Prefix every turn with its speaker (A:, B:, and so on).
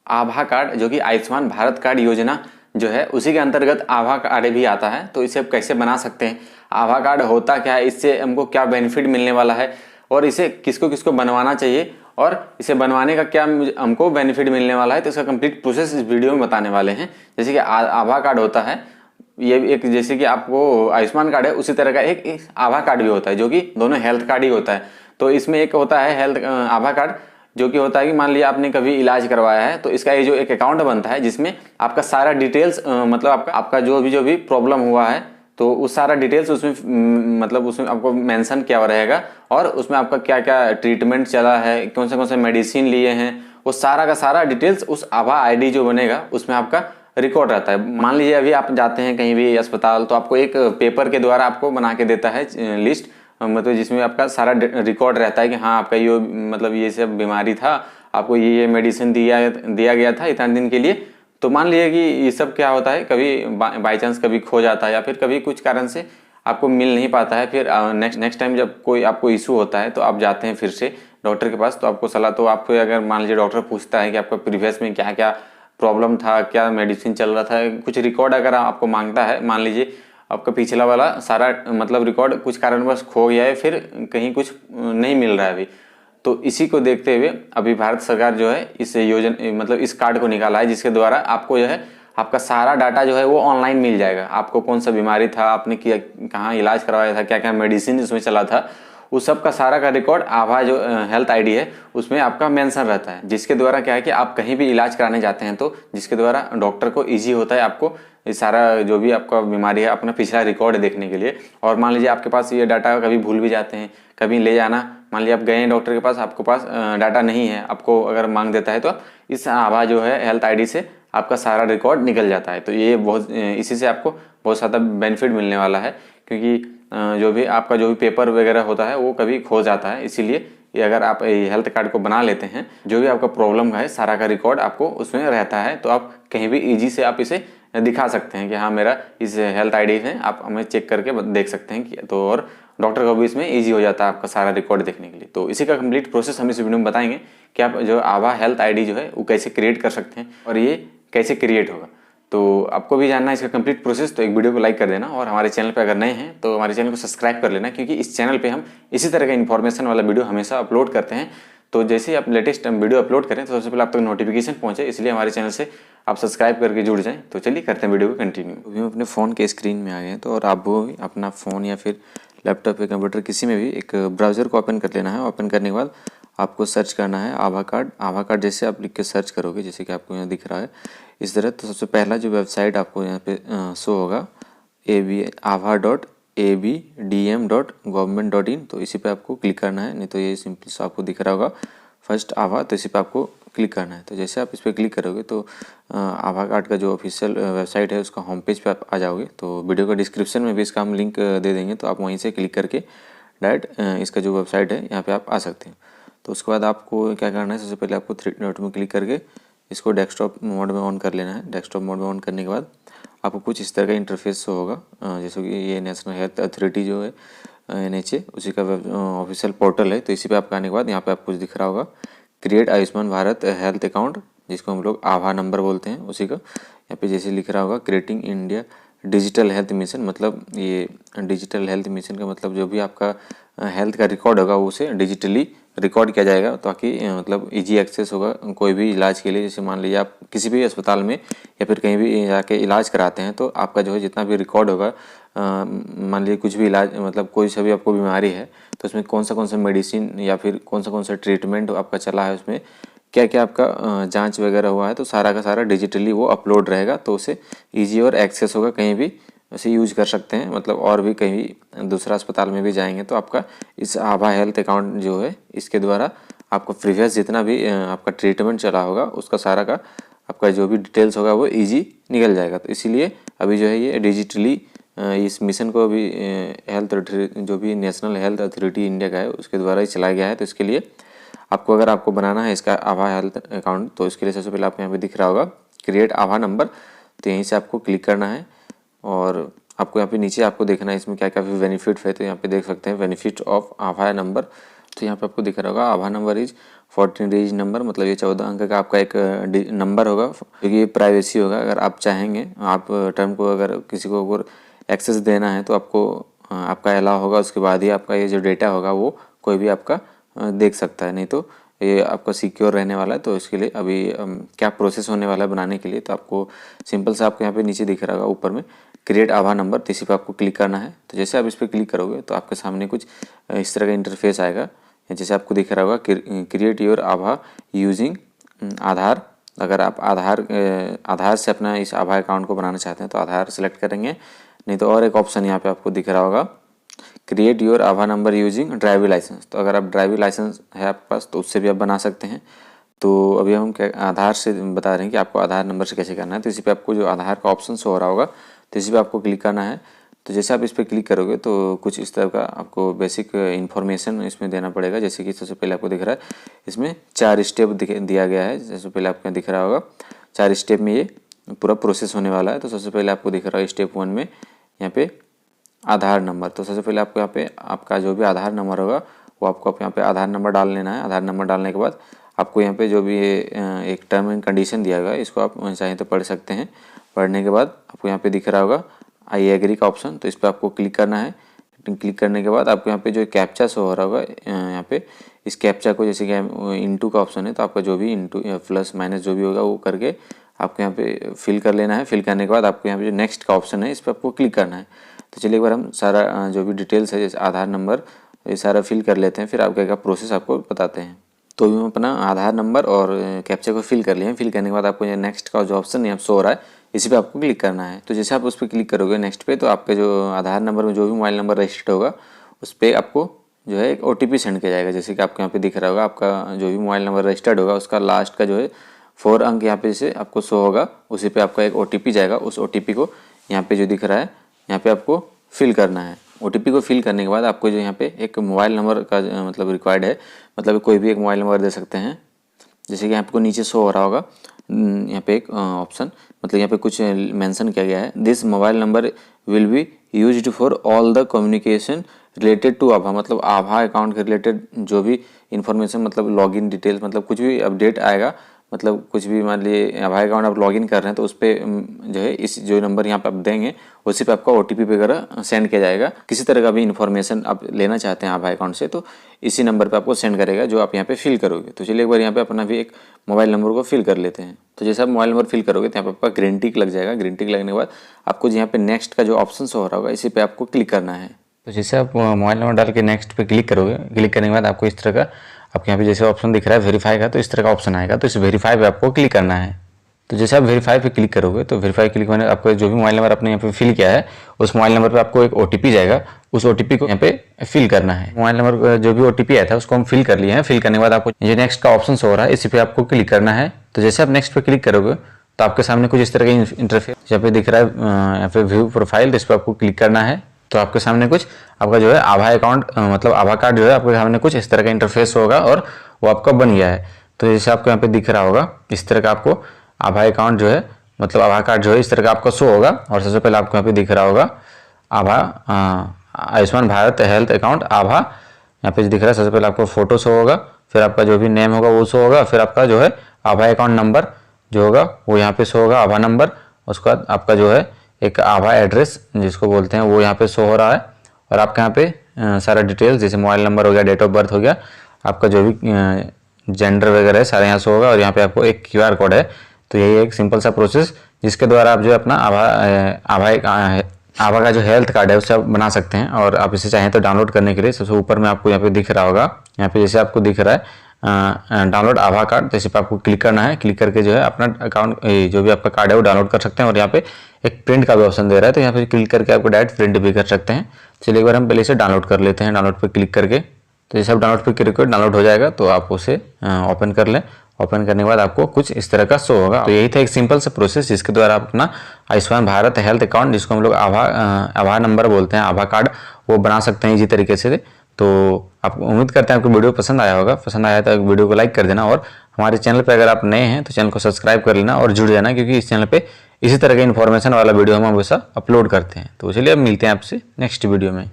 A: आभा card जो कि Ayushman Bharat card योजना जो है उसी के अंतर्गत आभा कार्ड भी आता है। तो इसे आप कैसे बना सकते हैं, आभा कार्ड होता क्या है, इससे हमको क्या बेनिफिट मिलने वाला है और इसे किसको किसको बनवाना चाहिए और इसे बनवाने का क्या हमको बेनिफिट मिलने वाला है, तो इसका कंप्लीट प्रोसेस इस वीडियो में बताने वाले हैं। जैसे कि आभा कार्ड होता है, ये एक जैसे कि आपको आयुष्मान कार्ड है उसी तरह का एक आभा कार्ड भी होता है, जो कि दोनों हेल्थ कार्ड ही होता है। तो इसमें एक होता है हेल्थ आभा कार्ड, जो कि होता है कि मान लिया आपने कभी इलाज करवाया है तो इसका ये जो एक अकाउंट बनता है जिसमें आपका सारा डिटेल्स मतलब आपका जो भी प्रॉब्लम हुआ है तो उस सारा डिटेल्स उसमें मतलब उसमें आपको मेंशन किया हुआ रहेगा और उसमें आपका क्या क्या ट्रीटमेंट चला है, कौन से मेडिसिन लिए हैं, वो सारा का सारा डिटेल्स उस आभा आईडी जो बनेगा उसमें आपका रिकॉर्ड रहता है। मान लीजिए अभी आप जाते हैं कहीं भी अस्पताल तो आपको एक पेपर के द्वारा आपको बना के देता है लिस्ट, मतलब जिसमें आपका सारा रिकॉर्ड रहता है कि हाँ आपका ये मतलब ये सब बीमारी था, आपको ये मेडिसिन दिया गया था इतने दिन के लिए। तो मान लीजिए कि ये सब क्या होता है, कभी बाई चांस कभी खो जाता है या फिर कभी कुछ कारण से आपको मिल नहीं पाता है, फिर नेक्स्ट टाइम जब कोई आपको इशू होता है तो आप जाते हैं फिर से डॉक्टर के पास, तो आपको सलाह तो आपको अगर मान लीजिए डॉक्टर पूछता है कि आपका प्रीवियस में क्या क्या प्रॉब्लम था, क्या मेडिसिन चल रहा था, कुछ रिकॉर्ड अगर आपको मांगता है, मान लीजिए आपका पिछला वाला सारा मतलब रिकॉर्ड कुछ कारणवश खो गया है, फिर कहीं कुछ नहीं मिल रहा है अभी, तो इसी को देखते हुए अभी भारत सरकार जो है इस योजना मतलब इस कार्ड को निकाला है जिसके द्वारा आपको जो है आपका सारा डाटा जो है वो ऑनलाइन मिल जाएगा। आपको कौन सा बीमारी था, आपने किया कहाँ इलाज करवाया था, क्या क्या मेडिसिन इसमें चला था, उस सब का सारा का रिकॉर्ड आभा जो हेल्थ आईडी है उसमें आपका मेंशन रहता है, जिसके द्वारा क्या है कि आप कहीं भी इलाज कराने जाते हैं तो जिसके द्वारा डॉक्टर को इजी होता है आपको ये सारा जो भी आपका बीमारी है अपना पिछला रिकॉर्ड देखने के लिए। और मान लीजिए आपके पास ये डाटा कभी भूल भी जाते हैं, कभी ले जाना, मान लीजिए आप गए हैं डॉक्टर के पास, आपके पास डाटा नहीं है, आपको अगर मांग देता है तो इस आभा जो है हेल्थ आईडी से आपका सारा रिकॉर्ड निकल जाता है। तो ये बहुत इसी से आपको बहुत ज़्यादा बेनिफिट मिलने वाला है, क्योंकि जो भी आपका जो भी पेपर वगैरह होता है वो कभी खो जाता है। इसीलिए ये अगर आप हेल्थ कार्ड को बना लेते हैं, जो भी आपका प्रॉब्लम है सारा का रिकॉर्ड आपको उसमें रहता है, तो आप कहीं भी इजी से आप इसे दिखा सकते हैं कि हाँ मेरा इस हेल्थ आईडी है, आप हमें चेक करके देख सकते हैं कि तो और डॉक्टर को भी इसमें इजी हो जाता है आपका सारा रिकॉर्ड देखने के लिए। तो इसी का कंप्लीट प्रोसेस हम इस वीडियो में बताएंगे कि आप जो आभा हेल्थ आईडी जो है वो कैसे क्रिएट कर सकते हैं और ये कैसे क्रिएट होगा। तो आपको भी जानना है इसका कंप्लीट प्रोसेस, तो एक वीडियो को लाइक कर देना और हमारे चैनल पे अगर नए हैं तो हमारे चैनल को सब्सक्राइब कर लेना, क्योंकि इस चैनल पे हम इसी तरह का इन्फॉर्मेशन वाला वीडियो हमेशा अपलोड करते हैं। तो जैसे ही आप लेटेस्ट वीडियो अपलोड करें तो सबसे पहले आप तक नोटिफिकेशन पहुंचे, इसलिए हमारे चैनल से आप सब्सक्राइब करके जुड़ जाएं। तो चलिए करते हैं वीडियो को कंटिन्यू। अभी हम अपने फ़ोन के स्क्रीन में आ गए हैं, तो और आप वो अपना फ़ोन या फिर लैपटॉप या कंप्यूटर किसी में भी एक ब्राउज़र को ओपन कर लेना है। ओपन करने के बाद आपको सर्च करना है आभा कार्ड। आभा कार्ड जैसे आप लिख के सर्च करोगे, जैसे कि आपको यहाँ दिख रहा है इस तरह, तो सबसे पहला जो वेबसाइट आपको यहाँ पे शो होगा abha.abdm.government.in, तो इसी पे आपको क्लिक करना है। नहीं तो ये सिंपल सा आपको दिख रहा होगा फर्स्ट आभा, तो इसी पे आपको क्लिक करना है। तो जैसे आप इस पर क्लिक करोगे तो आभा कार्ड का जो ऑफिशियल वेबसाइट है उसका होम पेज पे आप आ जाओगे। तो वीडियो का डिस्क्रिप्शन में भी इसका हम लिंक दे देंगे, तो आप वहीं से क्लिक करके डायरेक्ट इसका जो वेबसाइट है यहाँ पे आप आ सकते हैं। तो उसके बाद आपको क्या करना है, सबसे पहले आपको थ्री डॉट में क्लिक करके इसको डेस्कटॉप मोड में ऑन कर लेना है। डेस्कटॉप मोड में ऑन करने के बाद आपको कुछ इस तरह का इंटरफेस होगा, जैसे कि ये नेशनल हेल्थ अथॉरिटी जो है NHA उसी का ऑफिशियल पोर्टल है। तो इसी पे आपका आने के बाद यहाँ पे आपको दिख रहा होगा create Ayushman Bharat health account, जिसको हम लोग आभा नंबर बोलते हैं, उसी का यहाँ पे जैसे लिख रहा होगा creating India digital health mission, मतलब ये डिजिटल हेल्थ मिशन का मतलब जो भी आपका हेल्थ का रिकॉर्ड होगा वो उसे डिजिटली रिकॉर्ड किया जाएगा, ताकि मतलब इजी एक्सेस होगा कोई भी इलाज के लिए। जैसे मान लीजिए आप किसी भी अस्पताल में या फिर कहीं भी जाके इलाज कराते हैं तो आपका जो है जितना भी रिकॉर्ड होगा, मान लीजिए कुछ भी इलाज मतलब कोई सा भी आपको बीमारी है तो उसमें कौन सा मेडिसिन या फिर कौन सा ट्रीटमेंट आपका चला है, उसमें क्या क्या आपका जांच वगैरह हुआ है, तो सारा का सारा डिजिटली वो अपलोड रहेगा। तो उसे ईजी और एक्सेस होगा, कहीं भी उसे यूज कर सकते हैं, मतलब और भी कहीं दूसरा अस्पताल में भी जाएंगे तो आपका इस आभा हेल्थ अकाउंट जो है इसके द्वारा आपको प्रीवियस जितना भी आपका ट्रीटमेंट चला होगा उसका सारा का आपका जो भी डिटेल्स होगा वो ईजी निकल जाएगा। तो इसीलिए अभी जो है ये डिजिटली इस मिशन को अभी हेल्थ जो भी नेशनल हेल्थ अथॉरिटी इंडिया का है उसके द्वारा ही चलाया गया है। तो इसके लिए आपको अगर आपको बनाना है इसका आभा हेल्थ अकाउंट, तो इसके लिए सबसे पहले आपको यहाँ पे दिख रहा होगा क्रिएट आभा नंबर, तो यहीं से आपको क्लिक करना है और आपको यहाँ पे नीचे आपको देखना है इसमें क्या क्या बेनिफिट है। तो यहाँ पे देख सकते हैं बेनिफिट ऑफ आभा नंबर, तो यहाँ पे आपको दिख रहा होगा आभा नंबर इज 14 डिजिट नंबर, मतलब ये 14 अंक का आपका एक नंबर होगा, क्योंकि ये प्राइवेसी होगा। अगर आप चाहेंगे आप टर्म को अगर किसी को अगर एक्सेस देना है तो आपको आपका अलाउ होगा, उसके बाद ही आपका ये जो डेटा होगा वो कोई भी आपका देख सकता है, नहीं तो ये आपका सिक्योर रहने वाला है। तो इसके लिए अभी क्या प्रोसेस होने वाला है बनाने के लिए, तो आपको सिंपल से आपको यहाँ पे नीचे दिख रहा होगा ऊपर में क्रिएट आभा नंबर, तो इसी पे आपको क्लिक करना है। तो जैसे आप इस पर क्लिक करोगे तो आपके सामने कुछ इस तरह का इंटरफेस आएगा, जैसे आपको दिख रहा होगा क्रिएट योर आभा यूजिंग आधार। अगर आप आधार से अपना इस आभा अकाउंट को बनाना चाहते हैं तो आधार सेलेक्ट करेंगे, नहीं तो और एक ऑप्शन यहाँ पे आपको दिख रहा होगा क्रिएट योर आभा नंबर यूजिंग ड्राइविंग लाइसेंस। तो अगर आप ड्राइविंग लाइसेंस है आपके पास तो उससे भी आप बना सकते हैं। तो अभी हम आधार से बता रहे हैं कि आपको आधार नंबर से कैसे करना है। तो इसी पे आपको जो आधार का ऑप्शन शो हो रहा होगा तो इसी पे आपको क्लिक करना है। तो जैसे आप इस पर क्लिक करोगे तो कुछ इस तरह का आपको बेसिक इन्फॉर्मेशन इसमें देना पड़ेगा। जैसे कि सबसे पहले आपको दिख रहा है इसमें 4 स्टेप दिया गया है। जैसे पहले आपको दिख रहा होगा 4 स्टेप में ये पूरा प्रोसेस होने वाला है। तो सबसे पहले आपको दिख रहा है स्टेप 1 में यहाँ पे आधार नंबर। तो सबसे पहले आपको यहाँ पे आपका जो भी आधार नंबर होगा वो आपको यहाँ पे आधार नंबर डाल लेना है। आधार नंबर डालने के बाद आपको यहाँ पे जो भी एक टर्म एंड कंडीशन दिया गया है इसको आप चाहें तो पढ़ सकते हैं। पढ़ने के बाद आपको यहाँ पे दिख रहा होगा आई एग्री का ऑप्शन, तो इस पर आपको क्लिक करना है। क्लिक करने के बाद आपको यहाँ पे जो कैप्चा शो हो रहा होगा यहाँ पे इस कैप्चा को, जैसे कि इंटू का ऑप्शन है तो आपका जो भी इंटू प्लस माइनस जो भी होगा वो करके आपको यहाँ पे फिल कर लेना है। फिल करने के बाद आपको यहाँ पे जो नेक्स्ट का ऑप्शन है इस पर आपको क्लिक करना है। तो चलिए एक बार हम सारा जो भी डिटेल्स है जैसे आधार नंबर ये सारा फिल कर लेते हैं, फिर आपका क्या प्रोसेस आपको बताते हैं। तो हम अपना आधार नंबर और कैप्चा को फिल कर लिए हैं। फिल करने के बाद आपको ये नेक्स्ट का जो ऑप्शन यहाँ शो हो रहा है इसी पे आपको क्लिक करना है। तो जैसे आप उस पर क्लिक करोगे नेक्स्ट पे, तो आपके जो आधार नंबर में जो भी मोबाइल नंबर रजिस्टर्ड होगा उस पर आपको जो है एक OTP सेंड किया जाएगा। जैसे कि आपको यहाँ पे दिख रहा होगा आपका जो भी मोबाइल नंबर रजिस्टर्ड होगा उसका लास्ट का जो है 4 अंक यहाँ पे से आपको शो होगा, उसी पे आपका एक OTP जाएगा। उस OTP को यहाँ पे जो दिख रहा है यहाँ पे आपको फिल करना है। OTP को फिल करने के बाद आपको जो यहाँ पे एक मोबाइल नंबर का मतलब रिक्वायर्ड है, मतलब कोई भी एक मोबाइल नंबर दे सकते हैं। जैसे कि आपको नीचे शो हो रहा होगा यहाँ पे एक ऑप्शन, मतलब यहाँ पे कुछ मेंशन किया गया है this mobile number will be used for all the communication related to Abha, मतलब आभा अकाउंट के रिलेटेड जो भी इंफॉर्मेशन, मतलब लॉगिन डिटेल्स, मतलब कुछ भी अपडेट आएगा, मतलब कुछ भी मान लिए आभा अकाउंट आप लॉगिन कर रहे हैं तो उस पर जो है इस जो नंबर यहाँ पे आप देंगे उसी पे आपका OTP वगैरह सेंड किया जाएगा। किसी तरह का भी इन्फॉर्मेशन आप लेना चाहते हैं आभा अकाउंट से तो इसी नंबर पे आपको सेंड करेगा जो आप यहाँ पे फिल करोगे। तो चलिए एक बार यहाँ पे अपना भी एक मोबाइल नंबर को फिल कर लेते हैं। तो जैसे आप मोबाइल नंबर फिल करोगे तो यहाँ पे आपका ग्रीन टिक लग जाएगा। ग्रीन टिक लगने के बाद आपको यहाँ पे नेक्स्ट का जो ऑप्शन हो रहा होगा इसी पे आपको क्लिक करना है। तो जैसे आप मोबाइल नंबर डाल के नेक्स्ट पे क्लिक करोगे, क्लिक करने के बाद आपको इस तरह का आपके यहाँ पे जैसे ऑप्शन दिख रहा है वेरीफाई का, तो इस तरह का ऑप्शन आएगा। तो इस वेरीफाई पे आपको क्लिक करना है। तो जैसे आप वेरीफाई पे क्लिक करोगे तो वेरीफाई क्लिक होने आपको जो भी मोबाइल नंबर आपने यहाँ पे फिल किया है उस मोबाइल नंबर पे आपको एक OTP जाएगा, उस OTP को यहाँ पे फिल करना है। मोबाइल नंबर जो भी OTP आया था उसको हम फिल कर लिए हैं। फिल करने के बाद आपको जो नेक्स्ट का ऑप्शन हो रहा है इसी पे आपको क्लिक करना है। तो जैसे आप नेक्स्ट पे क्लिक करोगे तो आपके सामने कुछ इस तरह का इंटरफेस यहाँ पे दिख रहा है, यहाँ पे व्यू प्रोफाइल, तो इस पर आपको क्लिक करना है। तो आपके सामने कुछ आपका जो है आभा अकाउंट मतलब आभा कार्ड जो है आपके सामने कुछ इस तरह का इंटरफेस होगा और वो आपका बन गया है। तो जैसे आपको यहाँ पे दिख रहा होगा इस तरह का आपको आभा अकाउंट जो है मतलब आभा कार्ड जो है इस तरह का आपका शो होगा। और सबसे पहले आपको यहाँ पे दिख रहा होगा आभा आयुष्मान भारत हेल्थ अकाउंट आभा, यहाँ पे दिख रहा है। सबसे पहले आपको फोटो शो होगा, फिर आपका जो भी नेम होगा वो शो होगा, फिर आपका जो है आभा अकाउंट नंबर जो होगा वो यहाँ पे शो होगा आभा नंबर। उसके बाद आपका जो है एक आभा एड्रेस जिसको बोलते हैं वो यहाँ पे शो हो रहा है। और आपके यहाँ पे सारा डिटेल्स जैसे मोबाइल नंबर हो गया, डेट ऑफ बर्थ हो गया, आपका जो भी जेंडर वगैरह है सारे यहाँ शो होगा। और यहाँ पे आपको एक QR कोड है। तो यही एक सिंपल सा प्रोसेस जिसके द्वारा आप जो अपना आभा का जो हेल्थ कार्ड है उससे आप बना सकते हैं। और आप इसे चाहें तो डाउनलोड करने के लिए सबसे ऊपर में आपको यहाँ पे दिख रहा होगा, यहाँ पे जैसे आपको दिख रहा है डाउनलोड आभा कार्ड, तो इस पर आपको क्लिक करना है। क्लिक करके जो है अपना अकाउंट जो भी आपका कार्ड है वो डाउनलोड कर सकते हैं। और यहाँ पे एक प्रिंट का भी ऑप्शन दे रहा है, तो यहाँ पे क्लिक करके आपको डायरेक्ट प्रिंट भी कर सकते हैं। चलिए एक बार हम पहले इसे डाउनलोड कर लेते हैं। डाउनलोड पर क्लिक करके तो जैसे आप डाउनलोड पे क्लिक करें डाउनलोड हो जाएगा, तो आप उसे ओपन कर लें। ओपन करने के बाद आपको कुछ इस तरह का शो होगा। तो यही था एक सिंपल सा प्रोसेस जिसके द्वारा आप अपना आयुष्मान भारत हेल्थ अकाउंट जिसको हम लोग आभा नंबर बोलते हैं, आभा कार्ड, वो बना सकते हैं इसी तरीके से। तो आप उम्मीद करते हैं आपको वीडियो पसंद आया होगा। पसंद आया तो वीडियो को लाइक कर देना और हमारे चैनल पर अगर आप नए हैं तो चैनल को सब्सक्राइब कर लेना और जुड़ जाना, क्योंकि इस चैनल पर इसी तरह का इन्फॉर्मेशन वाला वीडियो हम हमेशा अपलोड करते हैं। तो चलिए अब मिलते हैं आपसे नेक्स्ट वीडियो में।